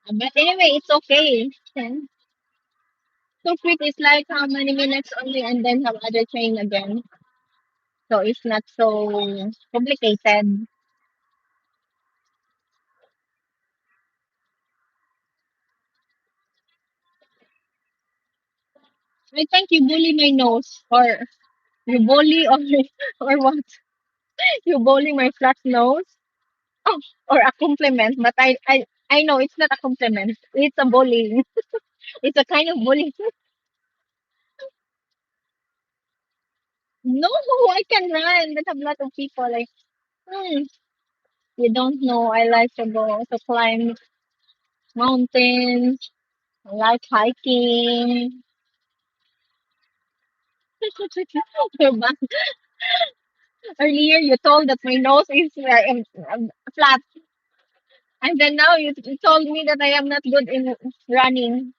But anyway, it's okay. So quick is like how many minutes only and then have other train again. So it's not so complicated. I think you bully my nose or you bully or what? You bully my flat nose? Oh, or a compliment, but I know it's not a compliment. It's a bullying. It's a kind of bullying. No, I can run, but a lot of people like, hmm, you don't know. I like to go to climb mountains. I like hiking. You're back. Earlier, you told that my nose is flat, and then now you told me that I am not good in running.